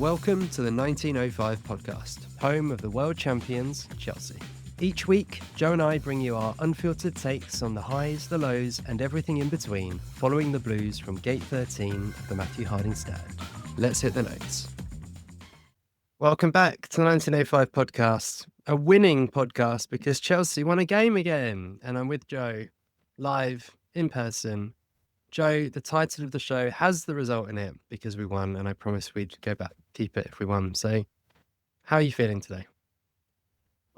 Welcome to the 1905 podcast, home of the world champions, Chelsea. Each week, Joe and I bring you our unfiltered takes on the highs, the lows, and everything in between, following the Blues from Gate 13 of the Matthew Harding stand. Let's hit the notes. Welcome back to the 1905 podcast, a winning podcast because Chelsea won a game again, and I'm with Joe, live, in person. Joe, the title of the show has the result in it because we won, and I promised we'd go back, keep it if we won. So, how are you feeling today?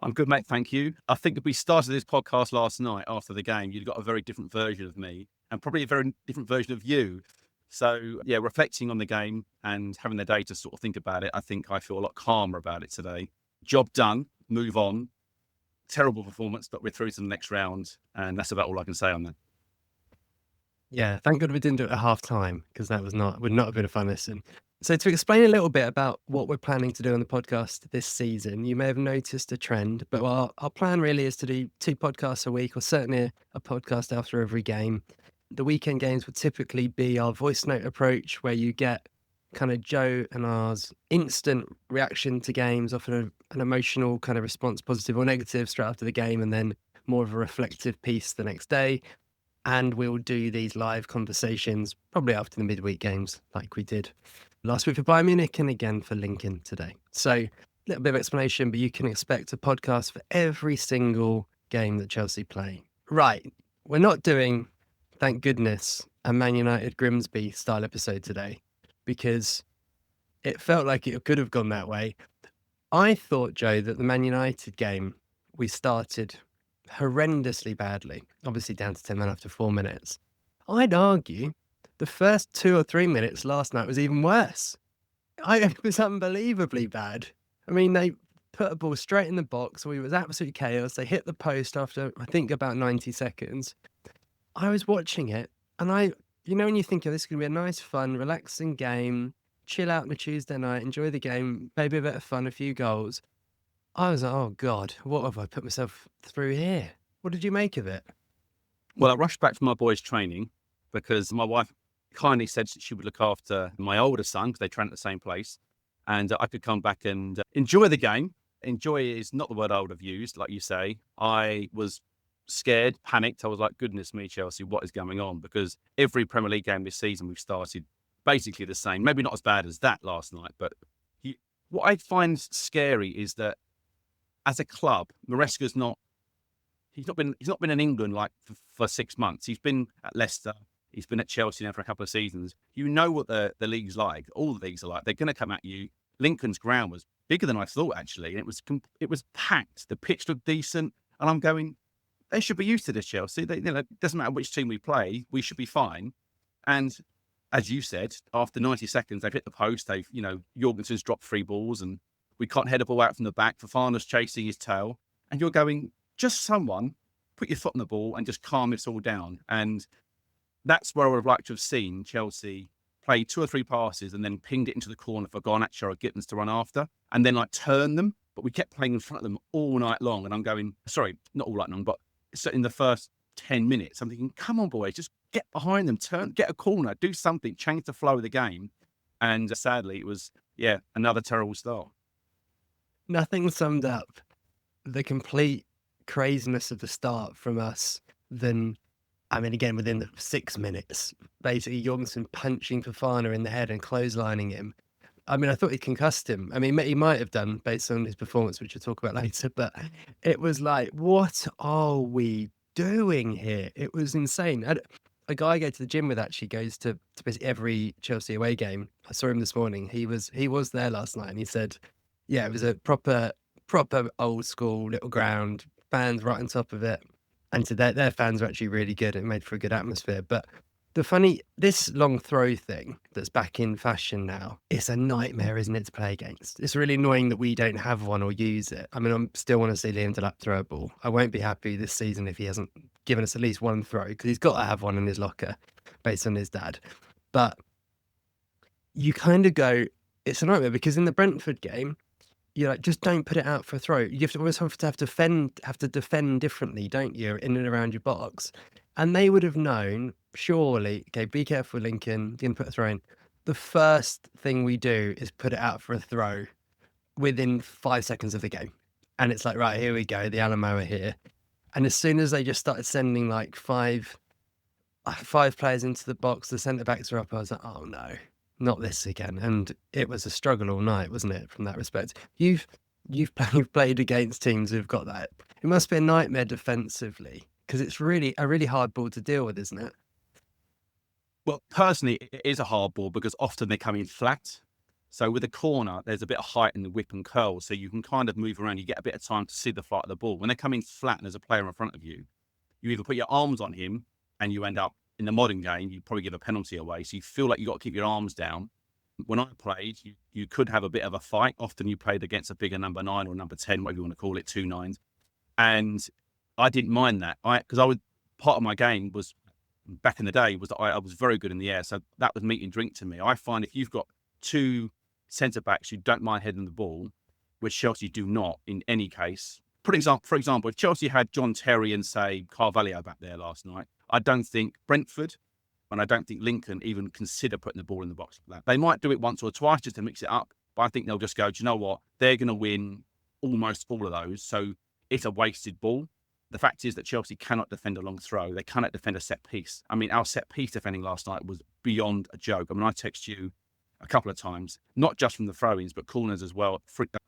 I'm good, mate. Thank you. I think if we started this podcast last night after the game, you'd got a very different version of me and probably a very different version of you. So, yeah, reflecting on the game and having the day to sort of think about it, I think I feel a lot calmer about it today. Job done, move on. Terrible performance, but we're through to the next round, and that's about all I can say on that. Yeah, thank God we didn't do it at half time because that would not have been a fun listen. So to explain a little bit about what we're planning to do on the podcast this season, you may have noticed a trend, but our plan really is to do 2 podcasts a week, or certainly a podcast after every game. The weekend games would typically be our voice note approach, where you get kind of Joe and ours instant reaction to games, often an emotional kind of response, positive or negative, straight after the game, and then more of a reflective piece the next day. And we'll do these live conversations probably after the midweek games like we did last week for Bayern Munich and again for Lincoln today. So a little bit of explanation, but you can expect a podcast for every single game that Chelsea play. Right, we're not doing, thank goodness, a Man United Grimsby style episode today because it felt like it could have gone that way. I thought, Joe, that the Man United game we started horrendously badly, obviously down to 10 men after 4 minutes. I'd argue the first 2 or 3 minutes last night was even worse. It was unbelievably bad. I mean, they put a ball straight in the box. It was absolute chaos. They hit the post after, I think, about 90 seconds. I was watching it, and when you think, this is going to be a nice, fun, relaxing game, chill out on a Tuesday night, enjoy the game, maybe a bit of fun, a few goals. I was like, oh, God, what have I put myself through here? What did you make of it? Well, I rushed back from my boys' training because my wife kindly said she would look after my older son because they train at the same place. And I could come back and enjoy the game. Enjoy is not the word I would have used, like you say. I was scared, panicked. I was like, goodness me, Chelsea, what is going on? Because every Premier League game this season, we've started basically the same. Maybe not as bad as that last night, but what I find scary is that as a club, Maresca's not been in England like for 6 months. He's been at Leicester. He's been at Chelsea now for a couple of seasons. You know what the league's like. All the leagues are like. They're going to come at you. Lincoln's ground was bigger than I thought, actually. And it was packed. The pitch looked decent. And I'm going, they should be used to this, Chelsea. It doesn't matter which team we play. We should be fine. And as you said, after 90 seconds, they've hit the post. Jørgensen's dropped 3 balls and we can't head a ball out from the back. Fofana's chasing his tail. And you're going, just someone put your foot on the ball and just calm this all down. And that's where I would have liked to have seen Chelsea play 2 or 3 passes and then pinged it into the corner for Garnacho or Gittens to run after and then turn them. But we kept playing in front of them all night long. And I'm going, sorry, not all night long, but in the first 10 minutes, I'm thinking, come on, boys, just get behind them, get a corner, do something, change the flow of the game. And sadly, it was, another terrible start. Nothing summed up the complete craziness of the start from us than, again, within the 6 minutes, basically Jørgensen punching Fofana in the head and clotheslining him. I thought he concussed him. He might have done based on his performance, which we'll talk about later, but it was like, what are we doing here? It was insane. A guy I go to the gym with actually goes to basically every Chelsea away game. I saw him this morning. He was there last night and he said, it was a proper old school little ground, fans right on top of it. And so their fans are actually really good. It made for a good atmosphere. But this long throw thing that's back in fashion now, it's a nightmare, isn't it, to play against? It's really annoying that we don't have one or use it. I still want to see Liam Delap throw a ball. I won't be happy this season if he hasn't given us at least one throw, because he's got to have one in his locker based on his dad. But you kind of go, it's a nightmare, because in the Brentford game, you're like, just don't put it out for a throw. You always have to defend differently, don't you, in and around your box. And they would have known, surely, okay, be careful, Lincoln, you're going to put a throw in. the first thing we do is put it out for a throw within 5 seconds of the game. And it's like, right, here we go. The Alamo are here. And as soon as they just started sending like five players into the box, the centre backs are up. I was like, oh no, not this again. And it was a struggle all night, wasn't it? From that respect, you've played against teams who've got that. It must be a nightmare defensively because it's really a really hard ball to deal with, isn't it? Well, personally, it is a hard ball because often they come in flat. So with a corner, there's a bit of height in the whip and curl, so you can kind of move around. You get a bit of time to see the flight of the ball. When they come in flat and there's a player in front of you, you either put your arms on him and you end up, in the modern game, you probably give a penalty away. So you feel like you've got to keep your arms down. When I played, you could have a bit of a fight. Often you played against a bigger number 9 or number 10, whatever you want to call it, 2 9s. And I didn't mind that. Because I was part of my game was back in the day was that I was very good in the air. So that was meat and drink to me. I find if you've got 2 centre backs who don't mind heading the ball, which Chelsea do not in any case. For example, if Chelsea had John Terry and say Carvalho back there last night, I don't think Brentford and I don't think Lincoln even consider putting the ball in the box like that. They might do it once or twice just to mix it up, but I think they'll just go, do you know what? They're going to win almost all of those. So it's a wasted ball. The fact is that Chelsea cannot defend a long throw. They cannot defend a set piece. I mean, our set piece defending last night was beyond a joke. I mean, I text you a couple of times, not just from the throw-ins, but corners as well.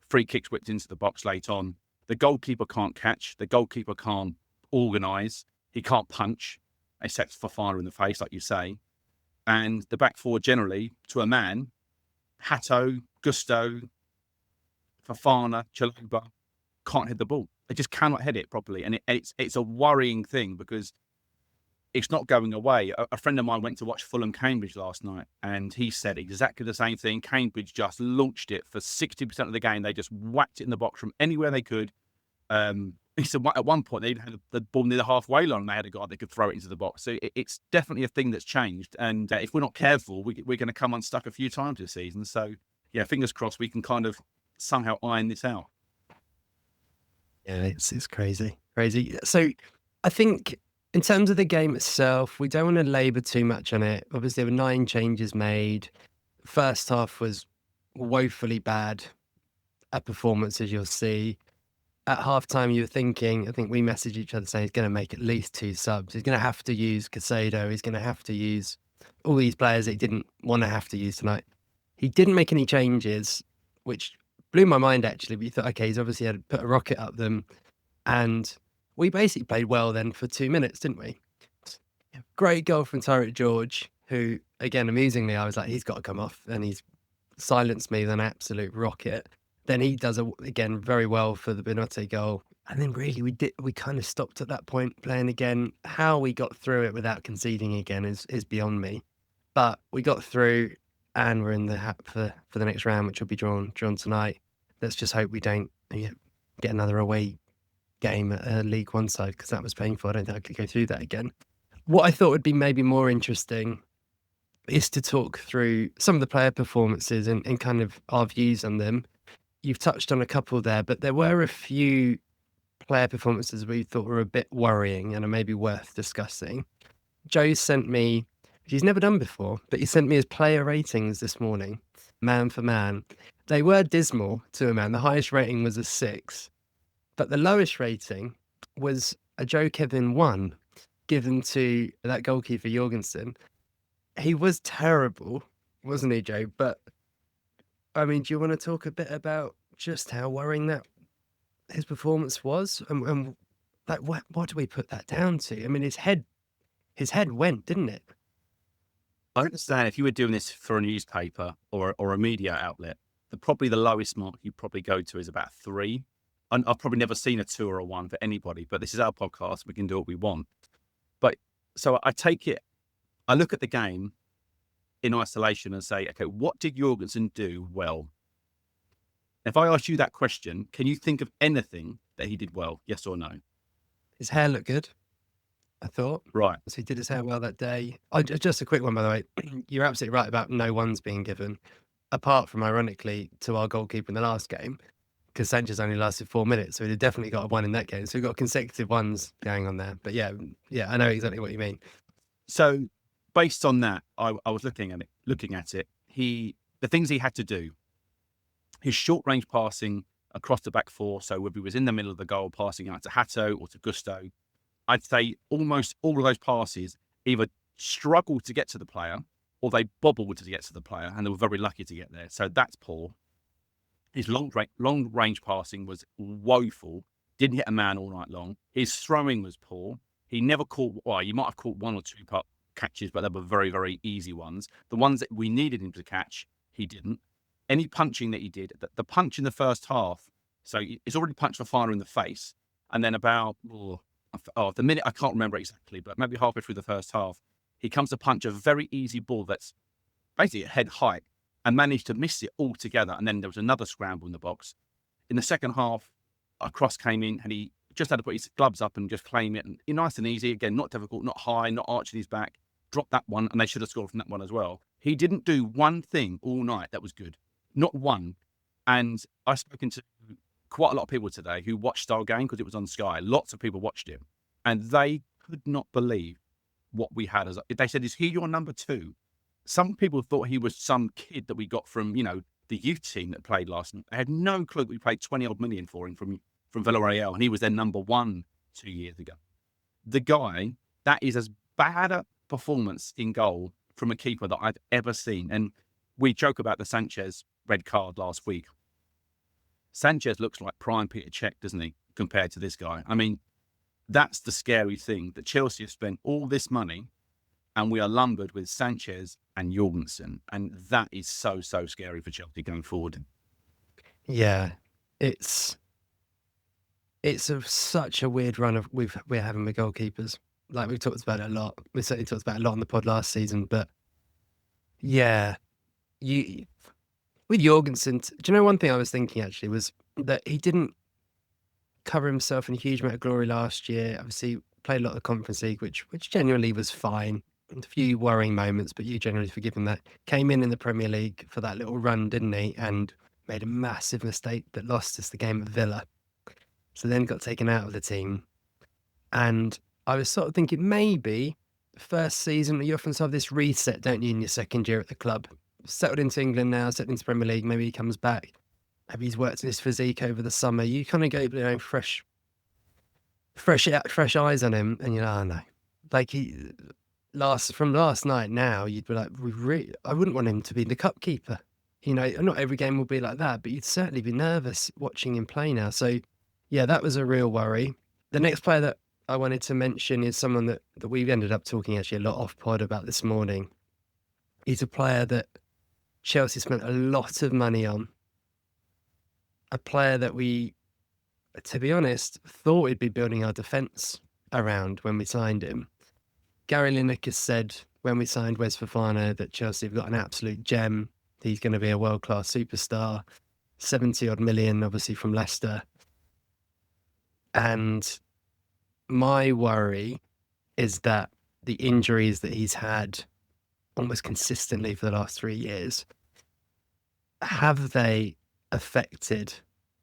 Free kicks whipped into the box late on. The goalkeeper can't catch. The goalkeeper can't organise. He can't punch, except Fofana in the face, like you say. And the back four generally, to a man, Hato, Gusto, Fofana, Chalobah, can't hit the ball. They just cannot hit it properly. And it's a worrying thing because it's not going away. A friend of mine went to watch Fulham Cambridge last night and he said exactly the same thing. Cambridge just launched it for 60% of the game. They just whacked it in the box from anywhere they could. He said at one point they had the ball near the halfway line and they had a guy that could throw it into the box. So it's definitely a thing that's changed. And if we're not careful, we're going to come unstuck a few times this season. So yeah, fingers crossed we can kind of somehow iron this out. Yeah, it's crazy. So I think in terms of the game itself, we don't want to labour too much on it. Obviously, there were 9 changes made. First half was woefully bad at performance, as you'll see. At halftime, you were thinking, I think we messaged each other saying he's going to make at least 2 subs. He's going to have to use Casado. He's going to have to use all these players that he didn't want to have to use tonight. He didn't make any changes, which blew my mind, actually. But you thought, okay, he's obviously had to put a rocket up them. And we basically played well then for 2 minutes, didn't we? Great goal from Tyreek George, who, again, amusingly, I was like, he's got to come off. And he's silenced me with an absolute rocket. Then he does, again, very well for the Benote goal. And then really we kind of stopped at that point playing again. How we got through it without conceding again is beyond me. But we got through and we're in the hat for the next round, which will be drawn tonight. Let's just hope we don't get another away game at a League One side because that was painful. I don't think I could go through that again. What I thought would be maybe more interesting is to talk through some of the player performances and kind of our views on them. You've touched on a couple there, but there were a few player performances we thought were a bit worrying and are maybe worth discussing. Joe sent me, which he's never done before, but he sent me his player ratings this morning, man for man. They were dismal to a man. The highest rating was a 6, but the lowest rating was a Joe Kevin 1 given to that goalkeeper, Jørgensen. He was terrible, wasn't he, Joe? But I mean, do you want to talk a bit about just how worrying that his performance was, and like what do we put that down to? I mean, his head went, didn't it? I understand if you were doing this for a newspaper or a media outlet, probably the lowest mark you probably go to is about 3. And I've probably never seen a 2 or a 1 for anybody, but this is our podcast. We can do what we want. But so I take it, I look at the game in isolation and say, okay, what did Jørgensen do well? If I ask you that question, can you think of anything that he did well? Yes or no? His hair looked good, I thought. Right. So he did his hair well that day. Just a quick one, by the way. You're absolutely right about no ones being given, apart from, ironically, to our goalkeeper in the last game, because Sanchez only lasted 4 minutes. So he definitely got a 1 in that game. So we've got consecutive 1s going on there. But yeah, I know exactly what you mean. So based on that, I was looking at it. the things he had to do, his short range passing across the back four. So whether he was in the middle of the goal, passing out to Hato or to Gusto, I'd say almost all of those passes either struggled to get to the player or they bobbled to get to the player, and they were very lucky to get there. So that's poor. His long range passing was woeful. Didn't hit a man all night long. His throwing was poor. He never caught. Well, you might have caught one or two catches, but they were very, very easy ones. The ones that we needed him to catch, he didn't. Any punching that he did, the punch in the first half. So he's already punched Fofana in the face, and then about the minute, I can't remember exactly, but maybe halfway through the first half, he comes to punch a very easy ball that's basically at head height and managed to miss it altogether. And then there was another scramble in the box. In the second half, a cross came in and he just had to put his gloves up and just claim it. And nice and easy, again, not difficult, not high, not arching his back. Dropped that one, and they should have scored from that one as well. He didn't do one thing all night that was good. Not one. And I've spoken to quite a lot of people today who watched our game because it was on Sky. Lots of people watched it. And they could not believe what we had. They said, is he your number two? Some people thought he was some kid that we got from, the youth team that played last night. I had no clue that we paid 20-odd million for him from Villarreal, and he was their number one 2 years ago. The guy, that is as bad a performance in goal from a keeper that I've ever seen. And we joke about the Sanchez red card last week. Sanchez looks like prime Peter Cech, doesn't he, compared to this guy? I mean, that's the scary thing, that Chelsea have spent all this money and we are lumbered with Sanchez and Jørgensen. And that is so, so scary for Chelsea going forward. Yeah, it's such a weird run we're having with goalkeepers. Like, we've talked about it a lot. We certainly talked about it a lot on the pod last season. But yeah, with Jørgensen, do you know, one thing I was thinking actually was that he didn't cover himself in a huge amount of glory last year. Obviously, played a lot of the Conference League, which genuinely was fine. And a few worrying moments, but you generally forgive him that. Came in the Premier League for that little run, didn't he? And made a massive mistake that lost us the game at Villa. So then got taken out of the team. And I was sort of thinking, maybe the first season, you often have this reset, don't you, in your second year at the club? Settled into England now, settled into Premier League, maybe he comes back. Maybe he's worked on his physique over the summer. You kind of go, fresh eyes on him, and you're like, oh no. Like, from last night now, you'd be like, I wouldn't want him to be the cup keeper. Not every game will be like that, but you'd certainly be nervous watching him play now. So yeah, that was a real worry. The next player that I wanted to mention is someone that we've ended up talking actually a lot off pod about this morning. He's a player that Chelsea spent a lot of money on. A player that we, to be honest, thought we'd be building our defence around when we signed him. Gary Lineker said when we signed Wes Fofana that Chelsea have got an absolute gem. He's going to be a world-class superstar. 70-odd million, obviously, from Leicester. And my worry is that the injuries that he's had almost consistently for the last 3 years, have they affected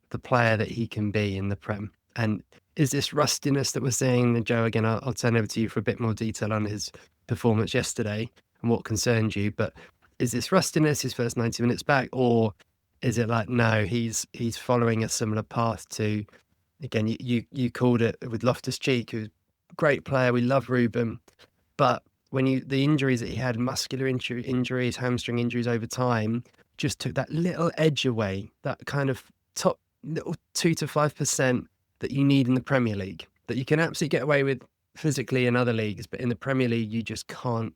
the player that he can be in the Prem? And is this rustiness that we're seeing? And Joe, again, I'll turn over to you for a bit more detail on his performance yesterday and what concerned you. But is this rustiness, his first 90 minutes back, or is it like, no, he's following a similar path to, again, you called it with Loftus-Cheek, who's a great player. We love Ruben. But when the injuries that he had, muscular injuries, hamstring injuries over time, just took that little edge away, that kind of top little 2 to 5% that you need in the Premier League, that you can absolutely get away with physically in other leagues, but in the Premier League, you just can't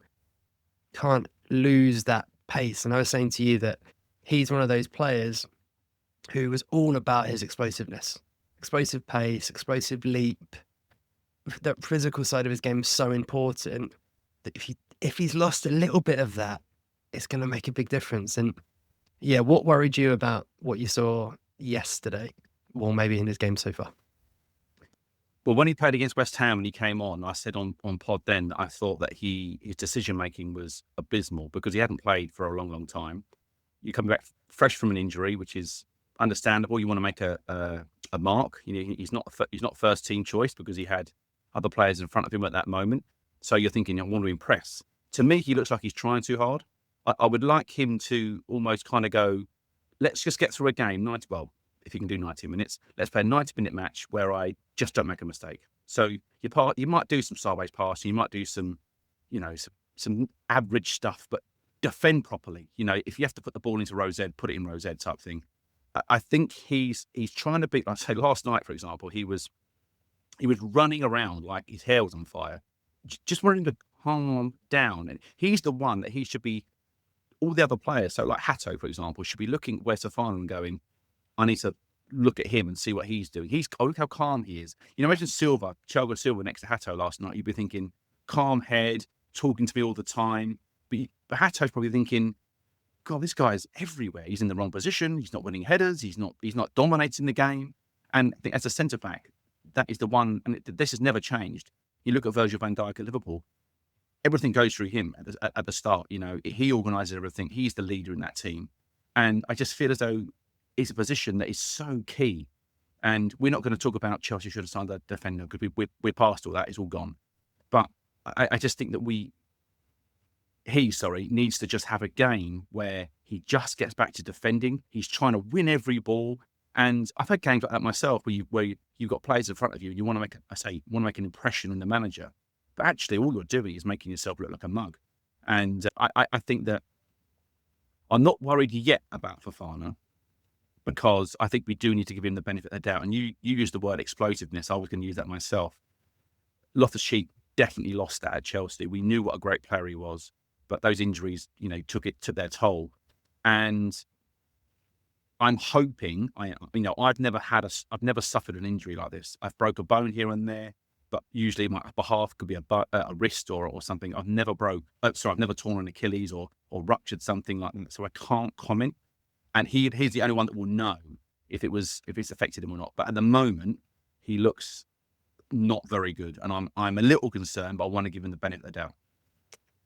lose that pace. And I was saying to you that he's one of those players who was all about his explosiveness, explosive pace, explosive leap. The physical side of his game is so important that if he's lost a little bit of that, it's going to make a big difference. And yeah, what worried you about what you saw yesterday? Well, maybe in his game so far. Well, when he played against West Ham and he came on, I said on pod then, I thought that his decision-making was abysmal because he hadn't played for a long, long time. You come back fresh from an injury, which is understandable. You want to make a mark. He's not first team choice because he had other players in front of him at that moment. So you're thinking, I want to impress. To me, he looks like he's trying too hard. I would like him to almost kind of go, let's just get through a game, if you can do 90 minutes, let's play a 90-minute match where I just don't make a mistake. So you might do some sideways passing, you might do some, some average stuff, but defend properly. If you have to put the ball into row Z, put it in row Z type thing. I think he's trying to be, like I say, last night, for example, he was running around like his hair was on fire, just wanting to calm down. And he's the one that he should be, all the other players, so like Hato, for example, should be looking where's Fofana and going, I need to look at him and see what he's doing. Look how calm he is. Imagine Thiago Silva next to Hato last night. You'd be thinking, calm head, talking to me all the time. But Hato's probably thinking, God, this guy's everywhere. He's in the wrong position. He's not winning headers. He's not dominating the game. And I think as a centre back, that is the one. And this has never changed. You look at Virgil van Dijk at Liverpool. Everything goes through him at the start. He organises everything. He's the leader in that team. And I just feel as though it's a position that is so key. And we're not going to talk about Chelsea should have signed a defender because we're past all that. It's all gone. But I just think that he needs to just have a game where he just gets back to defending. He's trying to win every ball. And I've had games like that myself where you've got players in front of you. You want to make an impression on the manager. But actually, all you're doing is making yourself look like a mug. And I think that I'm not worried yet about Fofana because I think we do need to give him the benefit of the doubt. And you used the word explosiveness. I was going to use that myself. Loftus-Cheek definitely lost that at Chelsea. We knew what a great player he was, but those injuries, took their toll. And I'm hoping, I've never suffered an injury like this. I've broke a bone here and there. But usually my upper half could be a wrist or something. I've never torn an Achilles or ruptured something like that. So I can't comment. And he's the only one that will know if it's affected him or not. But at the moment, he looks not very good. And I'm a little concerned, but I want to give him the benefit of the doubt.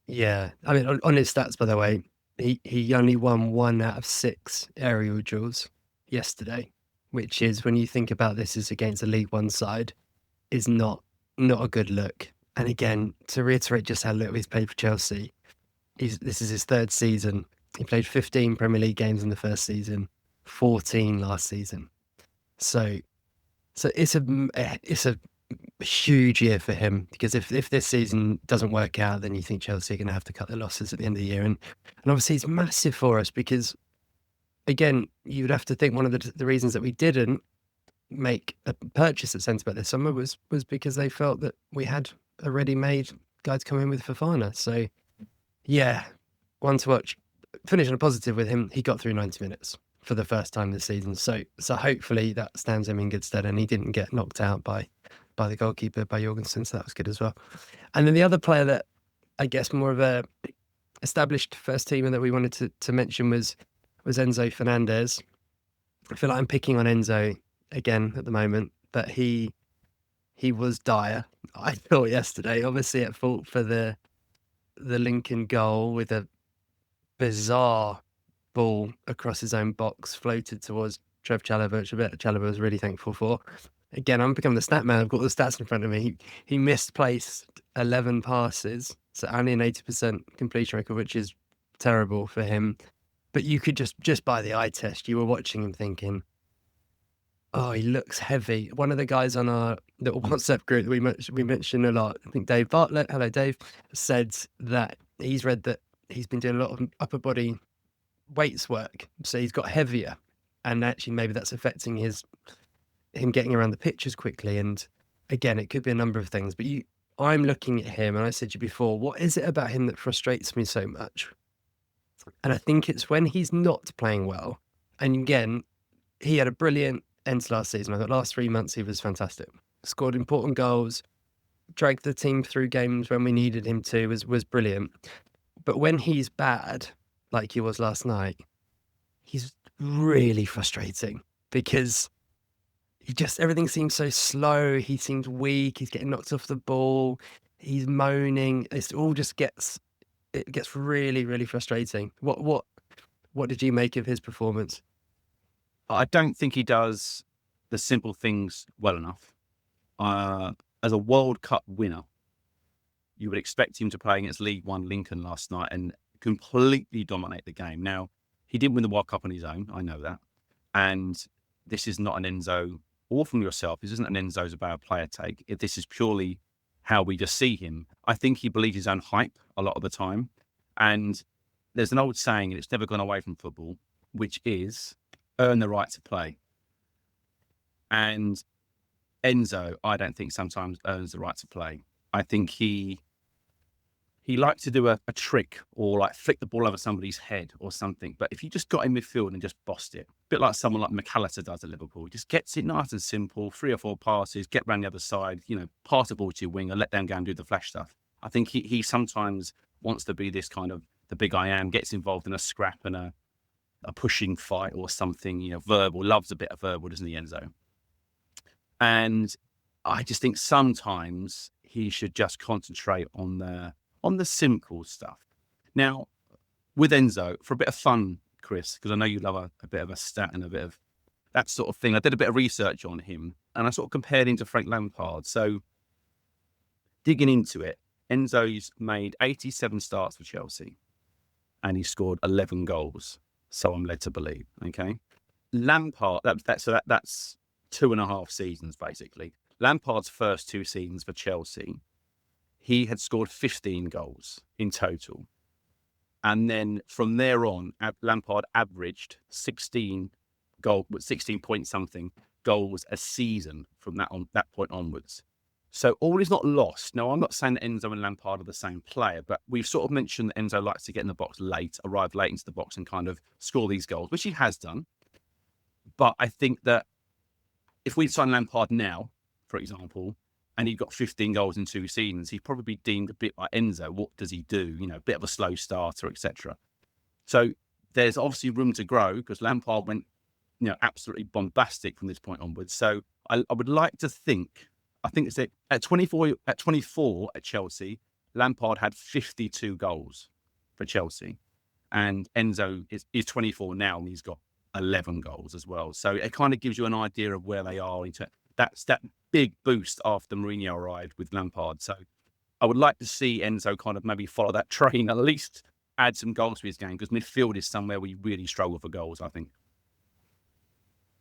Yeah. I mean, on his stats, by the way, he only won 1 out of 6 aerial duels yesterday, which is, when you think about this is against a League One side, is not a good look. And again, to reiterate just how little he's played for Chelsea, this is his 3rd season. He played 15 Premier League games in the first season, 14 last season. So it's a huge year for him, because if this season doesn't work out, then you think Chelsea are going to have to cut their losses at the end of the year. And obviously it's massive for us because, again, you'd have to think one of the reasons that we didn't make a purchase at centre-back this summer was because they felt that we had a ready-made guy to come in with Fofana. So, yeah, one to watch. Finish on a positive with him, he got through 90 minutes for the first time this season. So hopefully that stands him in good stead, and he didn't get knocked out by the goalkeeper, by Jørgensen, so that was good as well. And then the other player that I guess more of a established first teamer that we wanted to mention was Enzo Fernandez. I feel like I'm picking on Enzo again at the moment, but he was dire, I thought, yesterday. Obviously at fault for the Lincoln goal with a bizarre ball across his own box floated towards Trev Chalobah, which I bet Chalobah was really thankful for. Again, I'm becoming the stat man. I've got the stats in front of me. He misplaced 11 passes, so only an 80% completion record, which is terrible for him. But you could just by the eye test, you were watching him thinking, oh, he looks heavy. One of the guys on our little WhatsApp group that we mentioned a lot, I think Dave Bartlett, hello Dave, said that he's read that he's been doing a lot of upper body weights work, so he's got heavier, and actually maybe that's affecting him getting around the pitches quickly. And again, it could be a number of things, but I'm looking at him, and I said to you before, what is it about him that frustrates me so much? And I think it's when he's not playing well. And again, he had a brilliant end to last season. I thought last 3 months he was fantastic. Scored important goals, dragged the team through games when we needed him to, was brilliant. But when he's bad, like he was last night, he's really frustrating because everything seems so slow. He seems weak. He's getting knocked off the ball. He's moaning. It gets really, really frustrating. What did you make of his performance? I don't think he does the simple things well enough. As a World Cup winner, you would expect him to play against League One Lincoln last night and completely dominate the game. Now, he didn't win the World Cup on his own. I know that. And this is not an Enzo, or from yourself, this isn't an Enzo's about player take. This is purely how we just see him. I think he believes his own hype a lot of the time. And there's an old saying, and it's never gone away from football, which is earn the right to play. And Enzo, I don't think sometimes earns the right to play. I think he likes to do a trick or like flick the ball over somebody's head or something. But if you just got in midfield and just bossed it, a bit like someone like McAllister does at Liverpool, he just gets it nice and simple, 3 or 4 passes, get round the other side, pass the ball to your winger, let them go and do the flash stuff. I think he sometimes wants to be this kind of the big I am, gets involved in a scrap and a pushing fight or something, verbal, loves a bit of verbal, doesn't he, Enzo? And I just think sometimes he should just concentrate on the simple stuff. Now, with Enzo, for a bit of fun, Chris, because I know you love a bit of a stat and a bit of that sort of thing, I did a bit of research on him and I sort of compared him to Frank Lampard. So digging into it, Enzo's made 87 starts for Chelsea and he scored 11 goals. So I'm led to believe, okay? Lampard, that's 2.5 seasons, basically. Lampard's first 2 seasons for Chelsea, he had scored 15 goals in total. And then from there on, Lampard averaged 16 point something goals a season from that point onwards. So all is not lost. Now, I'm not saying that Enzo and Lampard are the same player, but we've sort of mentioned that Enzo likes to get in the box late, arrive late into the box and kind of score these goals, which he has done. But I think that if we sign Lampard now, for example, and he got 15 goals in 2 seasons, he'd probably be deemed a bit like Enzo. What does he do? A bit of a slow starter, etc. So there's obviously room to grow because Lampard went, absolutely bombastic from this point onwards. So I would like to think, I think it's at 24 at Chelsea, Lampard had 52 goals for Chelsea, and Enzo is 24 now, and he's got 11 goals as well. So it kind of gives you an idea of where they are into that big boost after Mourinho arrived with Lampard. So I would like to see Enzo kind of maybe follow that train, at least add some goals to his game, because midfield is somewhere we really struggle for goals, I think.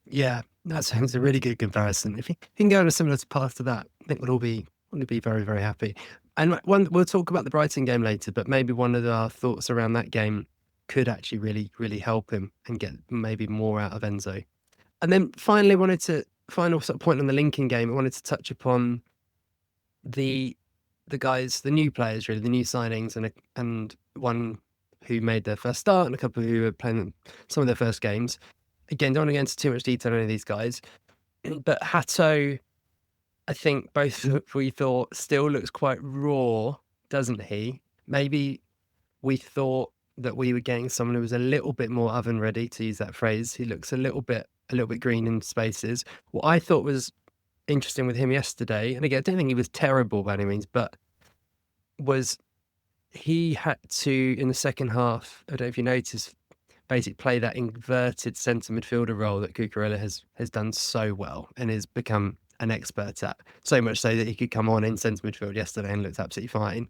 Yeah, that sounds a really good comparison. If you can go on a similar path to that, I think we'll all be very, very happy. And we'll talk about the Brighton game later, but maybe one of our thoughts around that game could actually really, really help him and get maybe more out of Enzo. And then finally, final sort of point on the Lincoln game, I wanted to touch upon the guys, the new players, really, the new signings, and one who made their first start and a couple who were playing some of their first games. Again, don't want to go into too much detail on any of these guys, but Hato, I think both we thought still looks quite raw, doesn't he? Maybe we thought that we were getting someone who was a little bit more oven ready, to use that phrase. He looks a little bit green in spaces. What I thought was interesting with him yesterday, and again, I don't think he was terrible by any means, but was he had to, in the second half, I don't know if you noticed, basically play that inverted centre midfielder role that Cucurella has done so well and has become an expert at. So much so that he could come on in centre midfield yesterday and looked absolutely fine.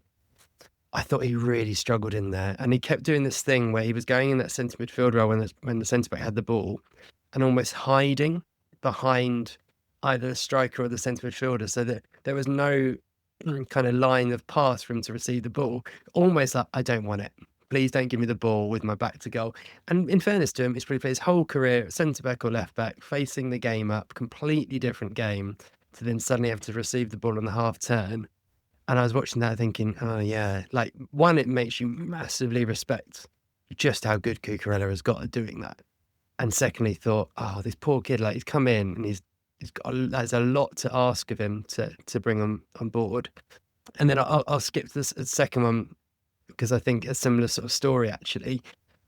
I thought he really struggled in there, and he kept doing this thing where he was going in that centre midfield role when the centre back had the ball, and almost hiding behind either the striker or the centre midfielder, so that there was no kind of line of path for him to receive the ball. Almost like, I don't want it. Please don't give me the ball with my back to goal. And in fairness to him, he's probably played his whole career at centre back or left back, facing the game up, completely different game, to then suddenly have to receive the ball on the half turn. And I was watching that thinking, oh yeah, like one, it makes you massively respect just how good Cucurella has got at doing that. And secondly, thought, oh, this poor kid, like he's come in and there's a lot to ask of him to bring him on board. And then I'll skip to the second one, because I think a similar sort of story, actually.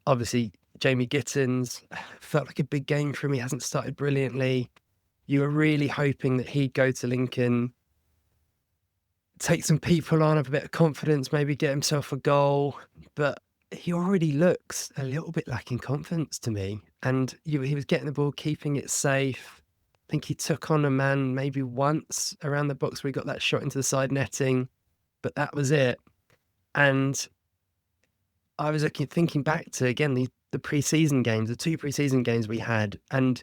Obviously, Jamie Gittens felt like a big game for him. He hasn't started brilliantly. You were really hoping that he'd go to Lincoln, take some people on, have a bit of confidence, maybe get himself a goal. But he already looks a little bit lacking confidence to me. And he was getting the ball, keeping it safe. I think he took on a man maybe once around the box where he got that shot into the side netting, but that was it. And I was thinking back to, again, the pre-season games, the 2 pre-season games we had, and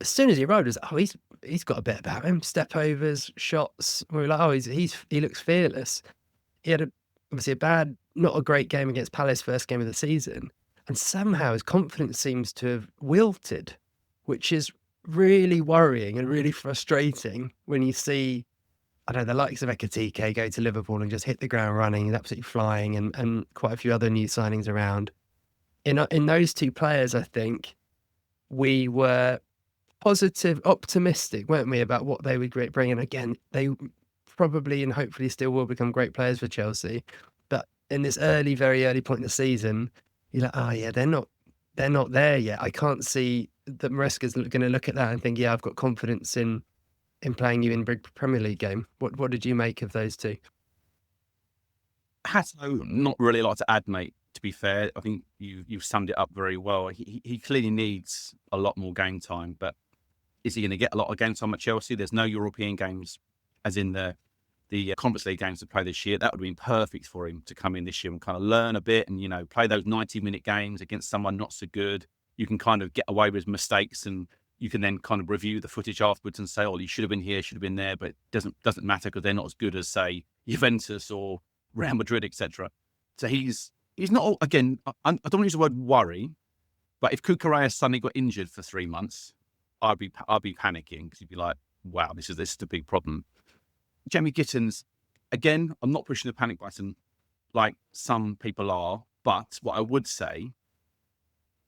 as soon as he arrived, it was, "Oh, he's got a bit about him, step overs, shots." We were like, "Oh, he looks fearless." He had obviously a bad, not a great game against Palace, first game of the season, and somehow his confidence seems to have wilted, which is really worrying and really frustrating when you see, I don't know, the likes of Ekitike go to Liverpool and just hit the ground running, he's absolutely flying, and quite a few other new signings around. In those 2 players, I think we were positive, optimistic, weren't we, about what they would bring? And again, they probably and hopefully still will become great players for Chelsea. But in this very early point in the season, you're like, "Oh yeah, they're not there yet." I can't see that Maresca's going to look at that and think, "Yeah, I've got confidence in playing you in big Premier League game." What did you make of those 2? Hato, not really a lot to add, mate. To be fair, I think you've summed it up very well. He clearly needs a lot more game time, but is he going to get a lot of game time at Chelsea? There's no European games, as in the Conference League games to play this year. That would have been perfect for him to come in this year and kind of learn a bit and, play those 90-minute games against someone not so good. You can kind of get away with mistakes and you can then kind of review the footage afterwards and say, "Oh, you should have been here, should have been there," but it doesn't matter because they're not as good as, say, Juventus or Real Madrid, etc. So he's not, again, I don't want to use the word worry, but if Cucurella suddenly got injured for 3 months, I'd be panicking because you'd be like, "Wow, this is a big problem." Jamie Gittens, again, I'm not pushing the panic button like some people are, but what I would say,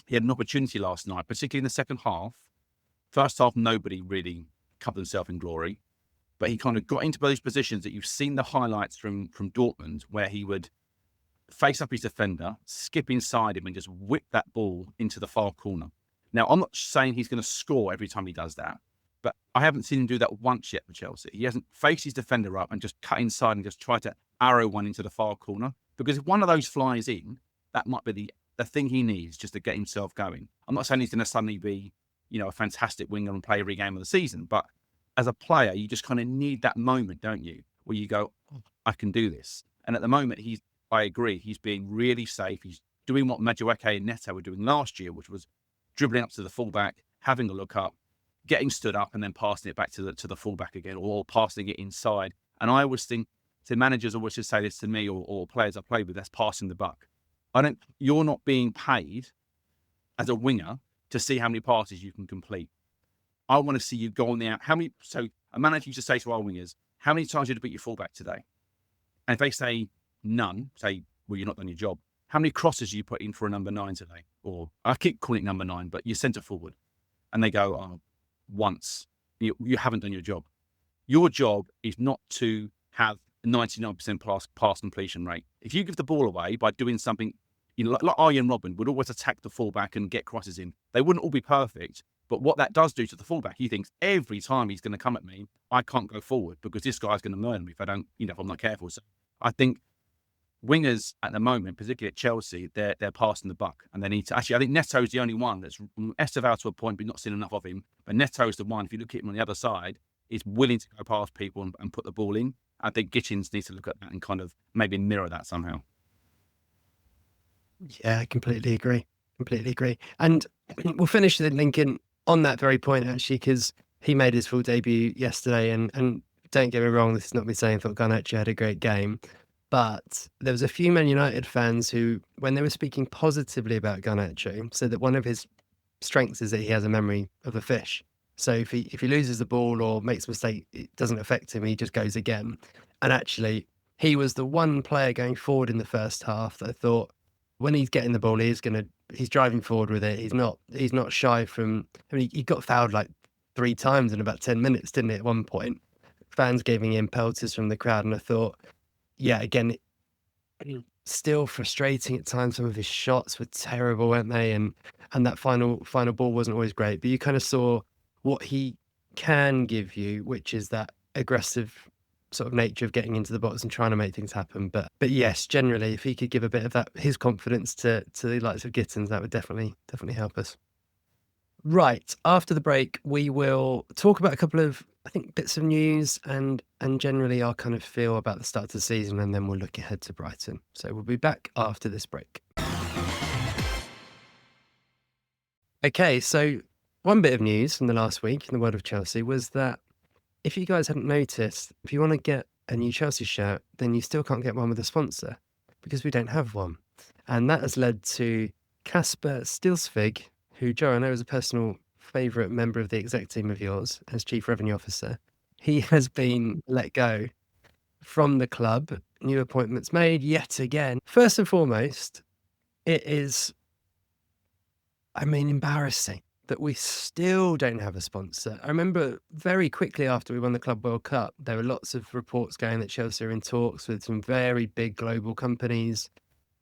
he had an opportunity last night, particularly in the second half. First half, nobody really covered himself in glory, but he kind of got into those positions that you've seen the highlights from Dortmund, where he would face up his defender, skip inside him, and just whip that ball into the far corner. Now, I'm not saying he's going to score every time he does that, but I haven't seen him do that once yet for Chelsea. He hasn't faced his defender up and just cut inside and just try to arrow one into the far corner. Because if one of those flies in, that might be the thing he needs just to get himself going. I'm not saying he's going to suddenly be, a fantastic winger and play every game of the season, but as a player, you just kind of need that moment, don't you? Where you go, "Oh, I can do this." And at the moment, I agree, he's being really safe. He's doing what Madueke and Neto were doing last year, which was dribbling up to the fullback, having a look up, getting stood up, and then passing it back to the fullback again, or passing it inside. And I always think, so managers always just say this to me, or players I play with, that's passing the buck. You're not being paid as a winger to see how many passes you can complete. I want to see you go on the out. So a manager used to say to our wingers, "How many times did you beat your fullback today?" And if they say none, say, "Well, you're not done your job." "How many crosses you put in for a number 9 today?" Or I keep calling it number 9, but you're centre forward. And they go, "Oh, once." You haven't done your job. Your job is not to have a 99% pass completion rate. If you give the ball away by doing something, like Arjen Robben would always attack the fullback and get crosses in. They wouldn't all be perfect, but what that does do to the fullback, he thinks every time he's going to come at me, I can't go forward because this guy's going to murder me if I don't, if I'm not careful. So I think wingers at the moment, particularly at Chelsea, they're passing the buck, and they need to. Actually, I think Neto's the only one that's Esteval to a point, but not seen enough of him. But Neto's the one. If you look at him on the other side, is willing to go past people and put the ball in. I think Gittens needs to look at that and kind of maybe mirror that somehow. Yeah, I completely agree. Completely agree. And we'll finish the Lincoln on that very point, actually, because he made his full debut yesterday. And don't get me wrong, this is not me saying I thought Garnacho had a great game. But there was a few Man United fans who, when they were speaking positively about Garnacho, said that one of his strengths is that he has a memory of a fish. So if he loses the ball or makes a mistake, it doesn't affect him. He just goes again. And actually, he was the one player going forward in the first half that I thought, when he's getting the ball, he's driving forward with it. He's not shy from. I mean, he got fouled like 3 times in about 10 minutes, didn't he? At one point, fans giving him pelters from the crowd, and I thought, yeah, again, still frustrating at times. Some of his shots were terrible, weren't they? And that final ball wasn't always great. But you kind of saw what he can give you, which is that aggressive sort of nature of getting into the box and trying to make things happen. But yes, generally, if he could give a bit of that, his confidence to the likes of Gittens, that would definitely help us. Right, after the break, we will talk about a couple of, I think, bits of news and generally our kind of feel about the start of the season, and then we'll look ahead to Brighton. So we'll be back after this break. Okay, so one bit of news from the last week in the world of Chelsea was that if you guys hadn't noticed, if you want to get a new Chelsea shirt, then you still can't get one with a sponsor because we don't have one. And that has led to Casper Stilsvig, who, Joe, I know is a personal favourite member of the exec team of yours as Chief Revenue Officer. He has been let go from the club, new appointments made yet again. First and foremost, it is, embarrassing that we still don't have a sponsor. I remember very quickly after we won the Club World Cup, there were lots of reports going that Chelsea are in talks with some very big global companies,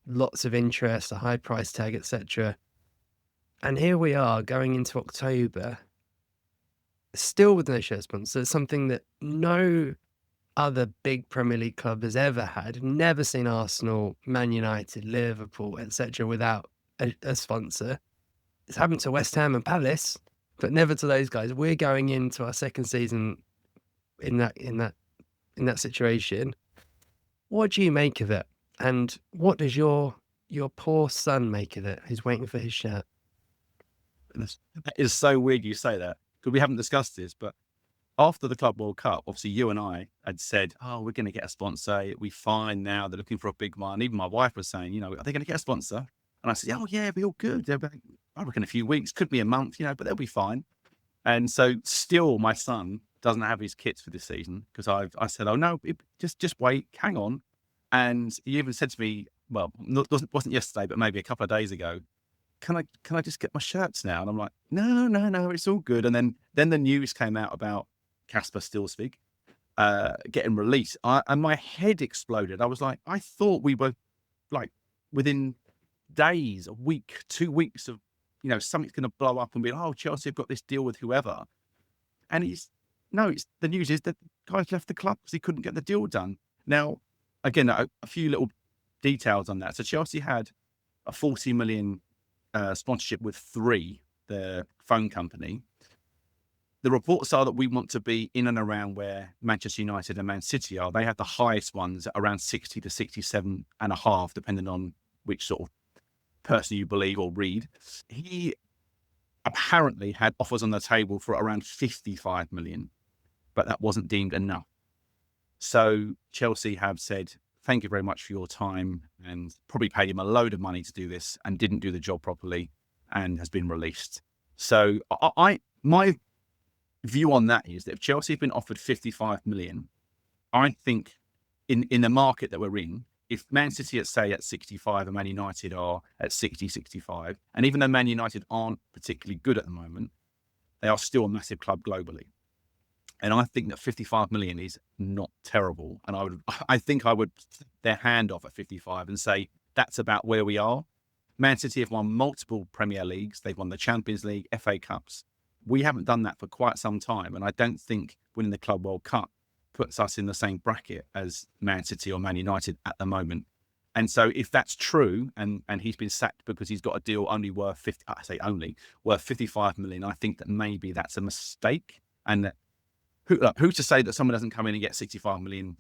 lots of interest, a high price tag, etc. And here we are going into October, still with no shirt sponsor, something that no other big Premier League club has ever had. Never seen Arsenal, Man United, Liverpool, etc. without a sponsor. It's happened to West Ham and Palace, but never to those guys. We're going into our second season in that situation. What do you make of it? And what does your poor son make of it? Who's waiting for his shirt? That is so weird you say that, because we haven't discussed this, but after the Club World Cup, obviously you and I had said, oh, we're going to get a sponsor. We find now they're looking for a big one. Even my wife was saying, are they going to get a sponsor? And I said, oh, yeah, it'll be all good. I reckon a few weeks, could be a month, but they'll be fine. And so still my son doesn't have his kits for this season because I said, oh, no, just wait, hang on. And he even said to me, well, wasn't yesterday, but maybe a couple of days ago, can I just get my shirts now? And I'm like, no, it's all good. And then the news came out about Casper Stilsvig getting released. And my head exploded. I was like, I thought we were like within days, a week, 2 weeks of, something's going to blow up and be like, oh, Chelsea have got this deal with whoever. And the news is that guy's left the club because he couldn't get the deal done. Now, again, a few little details on that. So Chelsea had a 40 million sponsorship with Three, the phone company. The reports are that we want to be in and around where Manchester United and Man City are. They have the highest ones at around 60 to 67 and a half, depending on which sort of person you believe or read. He apparently had offers on the table for around 55 million, but that wasn't deemed enough. So Chelsea have said, thank you very much for your time, and probably paid him a load of money to do this and didn't do the job properly and has been released. So my view on that is that if Chelsea have been offered 55 million, I think in the market that we're in, if Man City at 65 and Man United are at 60, 65, and even though Man United aren't particularly good at the moment, they are still a massive club globally. And I think that 55 million is not terrible. And I think I would put their hand off at 55 and say, that's about where we are. Man City have won multiple Premier Leagues. They've won the Champions League, FA Cups. We haven't done that for quite some time. And I don't think winning the Club World Cup puts us in the same bracket as Man City or Man United at the moment. And so if that's true, and he's been sacked because he's got a deal only worth worth 55 million, I think that maybe that's a mistake. And who's to say that someone doesn't come in and get 65 million,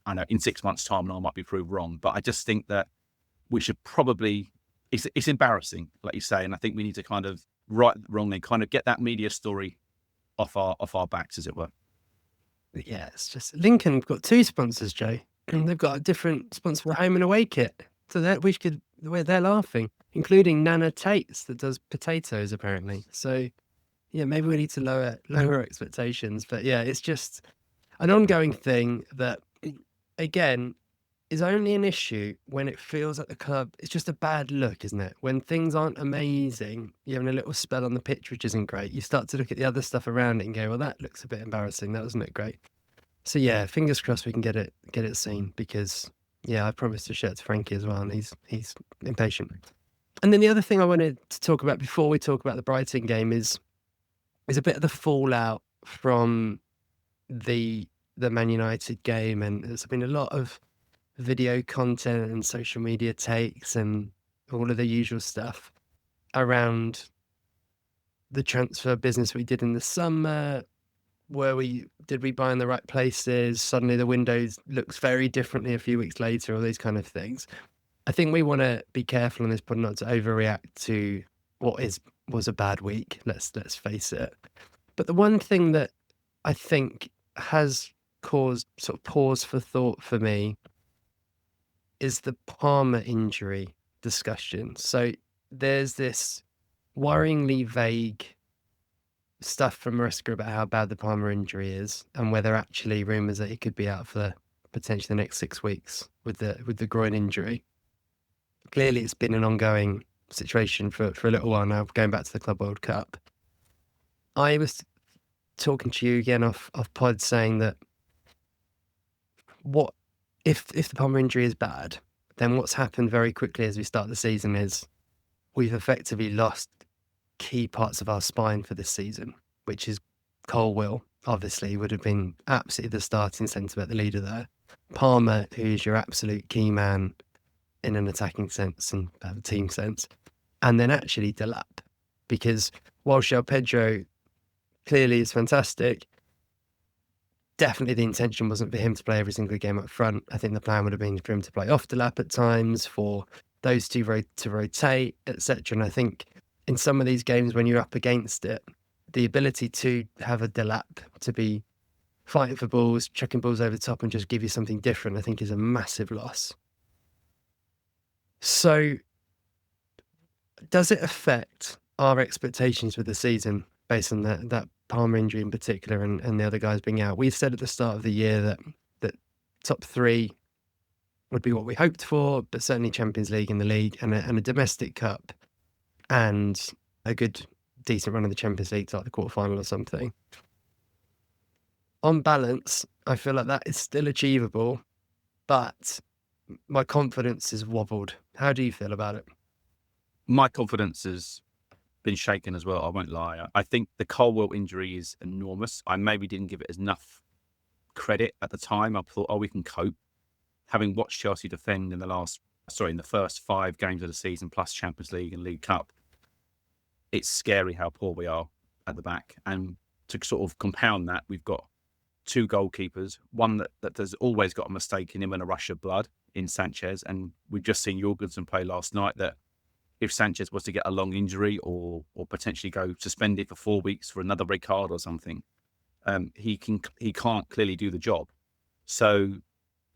I know, in 6 months' time, and I might be proved wrong. But I just think that we should probably, it's embarrassing, like you say, and I think we need to kind of right the wrong and kind of get that media story off our backs, as it were. Yeah, it's just Lincoln have got two sponsors, Joe. And they've got a different sponsor for home and away kit. So they're laughing, including Nana Tates that does potatoes apparently. So yeah, maybe we need to lower expectations. But yeah, it's just an ongoing thing that, again, is only an issue when it feels like the club, it's just a bad look, isn't it? When things aren't amazing, you're having a little spell on the pitch, which isn't great. You start to look at the other stuff around it and go, well, that looks a bit embarrassing. That doesn't look great. So yeah, fingers crossed we can get it seen, because yeah, I promised to share it to Frankie as well, and he's impatient. And then the other thing I wanted to talk about before we talk about the Brighton game is a bit of the fallout from the Man United game, and there's been a lot of video content and social media takes and all of the usual stuff around the transfer business we did in the summer. Did we buy in the right places? Suddenly the windows looks very differently a few weeks later, all these kind of things. I think we want to be careful on this pod not to overreact to what is was a bad week. Let's face it. But the one thing that I think has caused sort of pause for thought for me is the Palmer injury discussion. So there's this worryingly vague stuff from Mariska about how bad the Palmer injury is and whether actually rumours that he could be out for potentially the next 6 weeks with the groin injury. Clearly, it's been an ongoing situation for a little while now, going back to the Club World Cup. I was talking to you again off pod saying that what if the Palmer injury is bad, then what's happened very quickly as we start the season is we've effectively lost key parts of our spine for this season, which is Colwill, obviously, would have been absolutely the starting centre-back, the leader there. Palmer, who's your absolute key man in an attacking sense and a team sense. And then actually Delap, because while João Pedro clearly is fantastic, definitely the intention wasn't for him to play every single game up front. I think the plan would have been for him to play off Delap at times, for those two to rotate, etc. And I think in some of these games when you're up against it, the ability to have a Delap to be fighting for balls, chucking balls over the top and just give you something different, I think is a massive loss. So does it affect our expectations for the season based on that Palmer injury in particular and the other guys being out? We said at the start of the year that top 3 would be what we hoped for, but certainly Champions League in the league and a domestic cup and a good, decent run of the Champions League to like the quarterfinal or something. On balance, I feel like that is still achievable, but my confidence is wobbled. How do you feel about it? My confidence has been shaken as well. I won't lie. I think the Colwill injury is enormous. I maybe didn't give it enough credit at the time. I thought, oh, we can cope. Having watched Chelsea defend in the first 5 games of the season, plus Champions League and League Cup, it's scary how poor we are at the back. And to sort of compound that, we've got 2 goalkeepers, one that has always got a mistake in him and a rush of blood in Sanchez. And we've just seen Jørgensen play last night that if Sanchez was to get a long injury or potentially go suspended for 4 weeks for another red card or something, he can't clearly do the job. So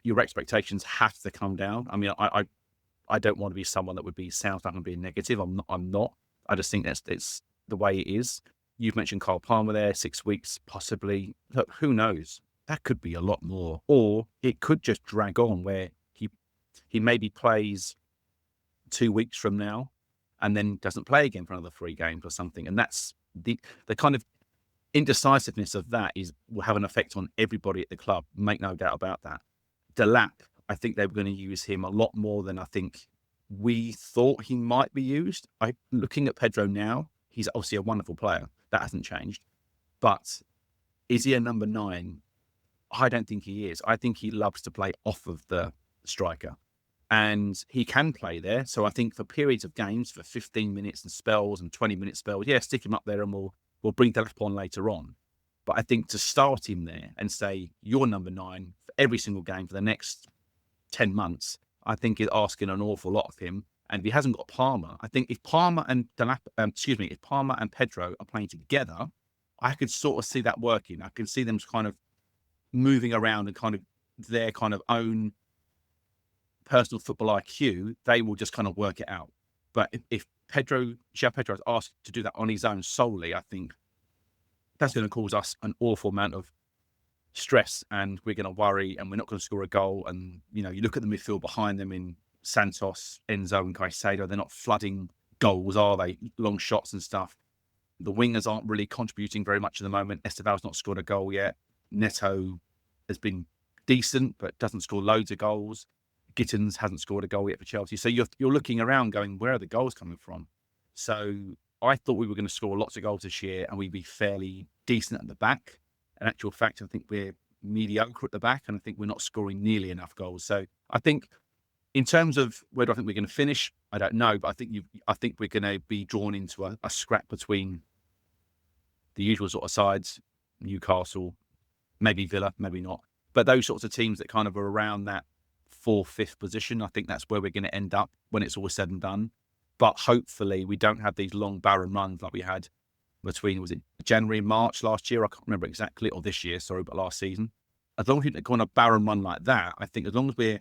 your expectations have to come down. I mean, I don't want to be someone that would be sound like I'm being negative. I'm not. I just think it's the way it is. You've mentioned Kyle Palmer there, 6 weeks, possibly. Look, who knows? That could be a lot more. Or it could just drag on where he maybe plays 2 weeks from now and then doesn't play again for another 3 games or something. And that's the kind of indecisiveness of that will have an effect on everybody at the club. Make no doubt about that. Delap, I think they were going to use him a lot more than I think we thought he might be used. Looking at Pedro now, he's obviously a wonderful player. That hasn't changed. But is he a number 9? I don't think he is. I think he loves to play off of the striker. And he can play there. So I think for periods of games, for 15 minutes and spells and 20-minute spells, yeah, stick him up there and we'll bring Delap on later on. But I think to start him there and say, you're number 9 for every single game for the next 10 months, I think is asking an awful lot of him. And if he hasn't got Palmer, I think if Palmer and if Palmer and Pedro are playing together, I could sort of see that working. I can see them kind of moving around and kind of their kind of own personal football IQ, they will just kind of work it out. But if João Pedro is asked to do that on his own solely, I think that's going to cause us an awful amount of stress and we're going to worry and we're not going to score a goal. And, you look at the midfield behind them in Santos, Enzo and Caicedo, they're not flooding goals, are they? Long shots and stuff. The wingers aren't really contributing very much at the moment. Esteval's not scored a goal yet. Neto has been decent, but doesn't score loads of goals. Gittens hasn't scored a goal yet for Chelsea. So you're looking around going, where are the goals coming from? So I thought we were going to score lots of goals this year and we'd be fairly decent at the back. In actual fact, I think we're mediocre at the back and I think we're not scoring nearly enough goals. So I think in terms of where do I think we're going to finish, I don't know, but I think we're going to be drawn into a scrap between the usual sort of sides, Newcastle, maybe Villa, maybe not. But those sorts of teams that kind of are around that 4th, 5th position, I think that's where we're going to end up when it's all said and done. but hopefully we don't have these long barren runs like we had between, was it January and March last year? I can't remember exactly, or this year, sorry, but last season. As long as we don't go on a barren run like that, I think as long as we're